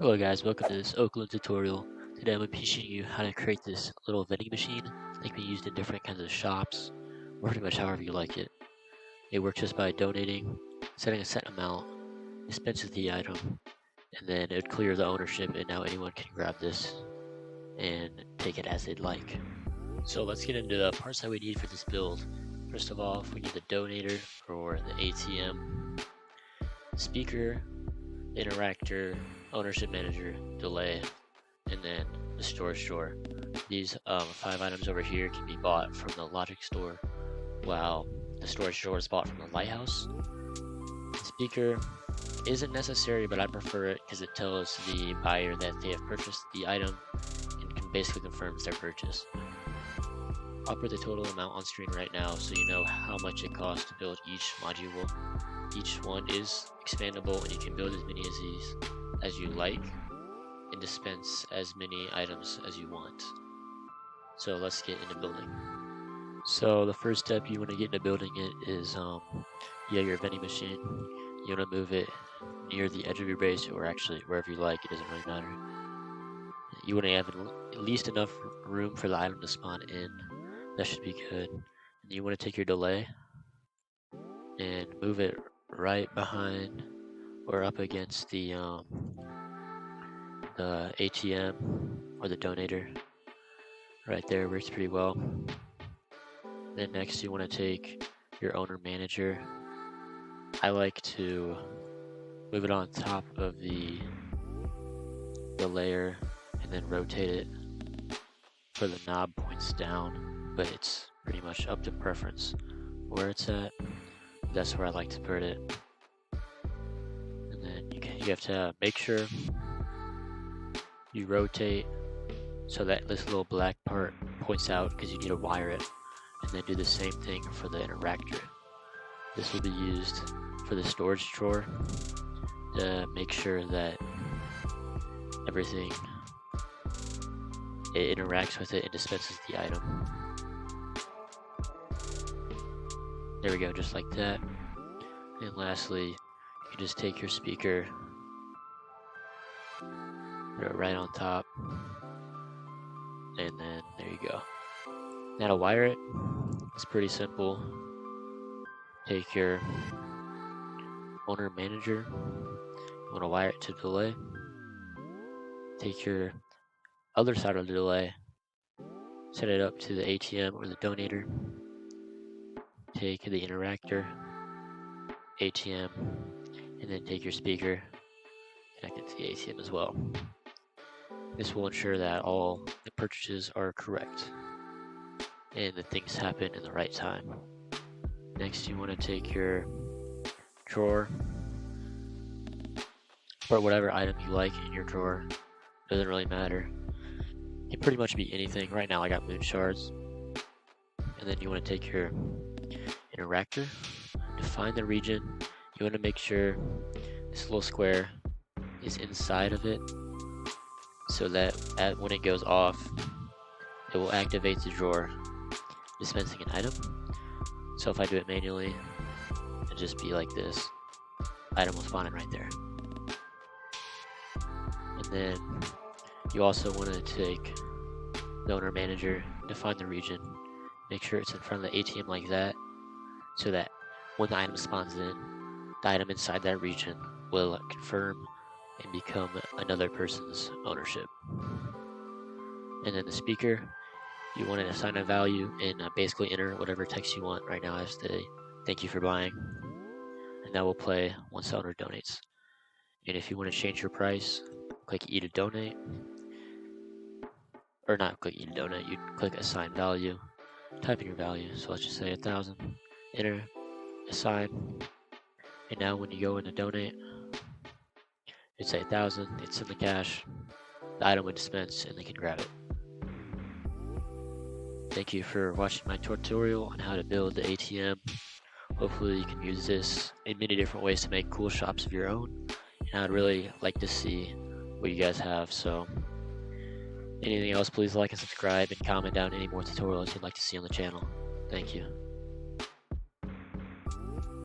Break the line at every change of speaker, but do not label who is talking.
Hello guys, welcome to this Oakland tutorial. Today I'm teaching you how to create this little vending machine that can be used in different kinds of shops, or pretty much however you like it. It works just by donating, setting a set amount, dispenses the item, and then it would clear the ownership and now anyone can grab this and take it as they'd like. So let's get into the parts that we need for this build. First of all, we need the donator for the ATM, speaker, interactor, ownership manager, delay, and then the storage drawer. These 5 items over here can be bought from the logic store, while the storage drawer is bought from the lighthouse. The speaker isn't necessary, but I prefer it because it tells the buyer that they have purchased the item and can basically confirms their purchase. I'll put the total amount on screen right now so you know how much it costs to build each module. Each one is expandable and you can build as many of these as you like and dispense as many items as you want. So let's get into building. So the first step you want to get into building it is your vending machine. You want to move it near the edge of your base, or actually wherever you like, it doesn't really matter. You want to have at least enough room for the item to spawn in. That should be good. And you want to take your delay and move it right behind or up against the ATM or the donator. Right there works pretty well. Then next you want to take your owner manager. I like to move it on top of the layer and then rotate it so the knob points down, but it's pretty much up to preference where it's at. That's where I like to put it. And then you have to make sure you rotate so that this little black part points out, because you need to wire it, and then do the same thing for the interactor. This will be used for the storage drawer to make sure that everything it interacts with it and dispenses the item. There we go, just like that. And lastly, you can just take your speaker, put it right on top, and then there you go. Now to wire it, it's pretty simple. Take your owner manager, you want to wire it to delay. Take your other side of the delay, set it up to the ATM or the donator. Take the interactor, ATM, and then take your speaker, connect it to the ATM as well. This will ensure that all the purchases are correct and that things happen in the right time. Next, you want to take your drawer, put whatever item you like in your drawer. Doesn't really matter. It can pretty much be anything. Right now I got moon shards. And then you want to take your interactor, define the region. You want to make sure this little square is inside of it, so that when it goes off, it will activate the drawer dispensing an item. So if I do it manually, it'll just be like this. Item will spawn in right there. And then you also want to take the owner manager, define the region, make sure it's in front of the ATM like that, so that when the item spawns in, the item inside that region will confirm and become another person's ownership. And then the speaker, you want to assign a value and basically enter whatever text you want. Right now I say thank you for buying, and that will play once the owner donates. And if you want to change your price, click E to donate, or not click E to donate, you click assign value, type in your value. So let's just say 1,000, enter, assign, and now when you go in to donate, it's 1,000, it's in the cash, the item would dispense and they can grab it. Thank you for watching my tutorial on how to build the ATM. Hopefully you can use this in many different ways to make cool shops of your own. And I'd really like to see what you guys have. So anything else, please like and subscribe and comment down any more tutorials you'd like to see on the channel. Thank you.